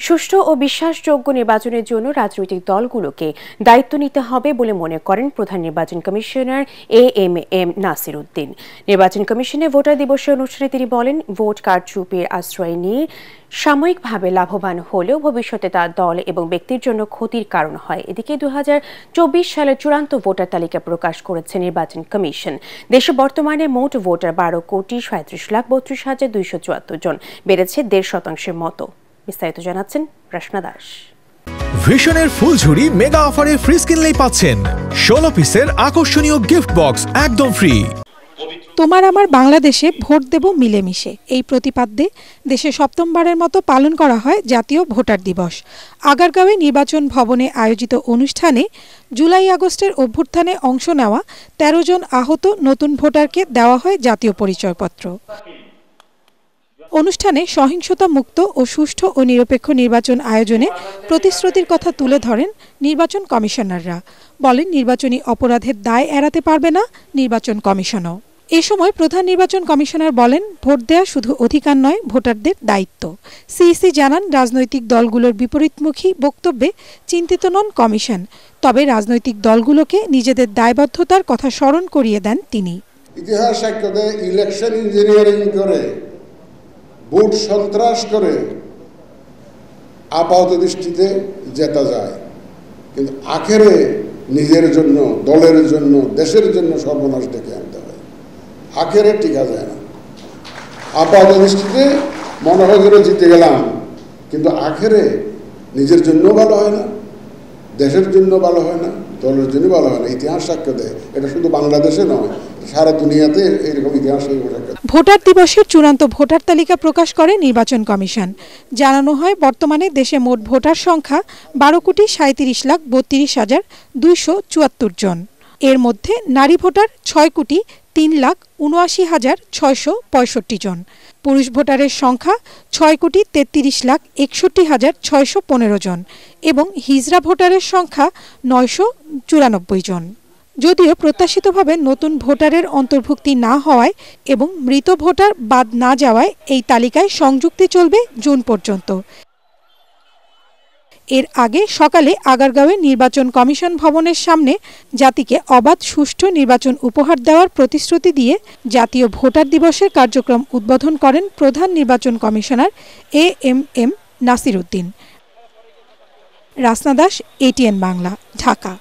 সুষ্ঠু ও বিশ্বাসযোগ্য নির্বাচনের জন্য রাজনৈতিক দলগুলোকে দায়িত্ব নিতে হবে বলে মনে করেন প্রধান নির্বাচন কমিশনার এএমএম নাসির উদ্দিন। নির্বাচন কমিশনে ভোটার দিবসের অনুষ্ঠানে তিনি বলেন, ভোট কারচুপির আশ্রয় নিয়ে সাময়িকভাবে লাভবান হলেও ভবিষ্যতে তা দল এবং ব্যক্তির জন্য ক্ষতির কারণ হয়। এদিকে 2024 সালের চূড়ান্ত ভোটার তালিকা প্রকাশ করেছে নির্বাচন কমিশন। দেশে বর্তমানে মোট ভোটার 12,37,32,274 জন, বেড়েছে 1.5% মতো। বিস্তারিত জানাচ্ছেন রশনা দাস। ভিশনের ফুলঝুরি মেগা অফারে ফ্রিজ কিনলেই পাচ্ছেন 16 পিসের আকর্ষণীয় গিফট বক্স একদম ফ্রি। তোমার আমার বাংলাদেশে ভোট দেব মিলেমিশে, এই প্রতিপাদ্যে দেশে সপ্তমবারের মতো পালন করা হয় জাতীয় ভোটার দিবস। আগারগাঁওয়ে নির্বাচন ভবনে আয়োজিত অনুষ্ঠানে জুলাই আগস্টের অভ্যুত্থানে অংশ নেওয়া 13 জন আহত নতুন ভোটারকে দেওয়া হয় জাতীয় পরিচয়পত্র। অনুষ্ঠানে সহিংসতা মুক্ত ও সুষ্ঠু ও নিরপেক্ষ নির্বাচন আয়োজনে প্রতিশ্রুতির কথা তুলে ধরেন নির্বাচন কমিশনাররা। বলেন, নির্বাচনী অপরাধের দায় এড়াতে পারবে না নির্বাচন কমিশনও। এ সময় প্রধান নির্বাচন কমিশনার বলেন, ভোট দেওয়া শুধু অধিকার নয়, ভোটারদের দায়িত্ব। সিইসি জানান, রাজনৈতিক দলগুলোর বিপরীতমুখী বক্তব্যে চিন্তিত নন কমিশন, তবে রাজনৈতিক দলগুলোকে নিজেদের দায়বদ্ধতার কথা স্মরণ করিয়ে দেন তিনি। ইতিহাস সাক্ষ্য দেয়, ইলেকশন ইঞ্জিনিয়ারিং করে, ভোট সন্ত্রাস করে আপাত দৃষ্টিতে জেতা যায়, কিন্তু আখেরে নিজের জন্য, দলের জন্য, দেশের জন্য সর্বনাশ ডেকে আনতে হয়। আখেরে টিকা যায় না। আপাত দৃষ্টিতে মনে হয় যেন জিতে গেলাম, কিন্তু আখেরে নিজের জন্য ভালো হয় না, দেশের জন্য ভালো হয় না, দলের জন্য ভালো হয় না। ইতিহাস সাক্ষ্য দেয়, এটা শুধু বাংলাদেশে নয়, সারা দুনিয়াতে এইরকম ইতিহাস। ভোটার দিবসের চূড়ান্ত ভোটার তালিকা প্রকাশ করে নির্বাচন কমিশন। জানানো হয়, বর্তমানে দেশে মোট ভোটার সংখ্যা 12,37,32,274 জন। এর মধ্যে নারী ভোটার 6,03,79,665 জন, পুরুষ ভোটারের সংখ্যা 6,33,61,615 জন এবং হিজড়া ভোটারের সংখ্যা 994 জন। যদিও প্রত্যাশিতভাবে নতুন ভোটারের অন্তর্ভুক্তি না হওয়ায় এবং মৃত ভোটার বাদ না যাওয়ায় এই তালিকায় সংযুক্তি চলবে জুন পর্যন্ত। এর আগে সকালে আগারগাঁওয়ে নির্বাচন কমিশন ভবনের সামনে জাতিকে অবাধ সুষ্ঠু নির্বাচন উপহার দেওয়ার প্রতিশ্রুতি দিয়ে জাতীয় ভোটার দিবসের কার্যক্রম উদ্বোধন করেন প্রধান নির্বাচন commissioner AMM Nasir Uddin. Roshna Das, ATN Bangla, Dhaka.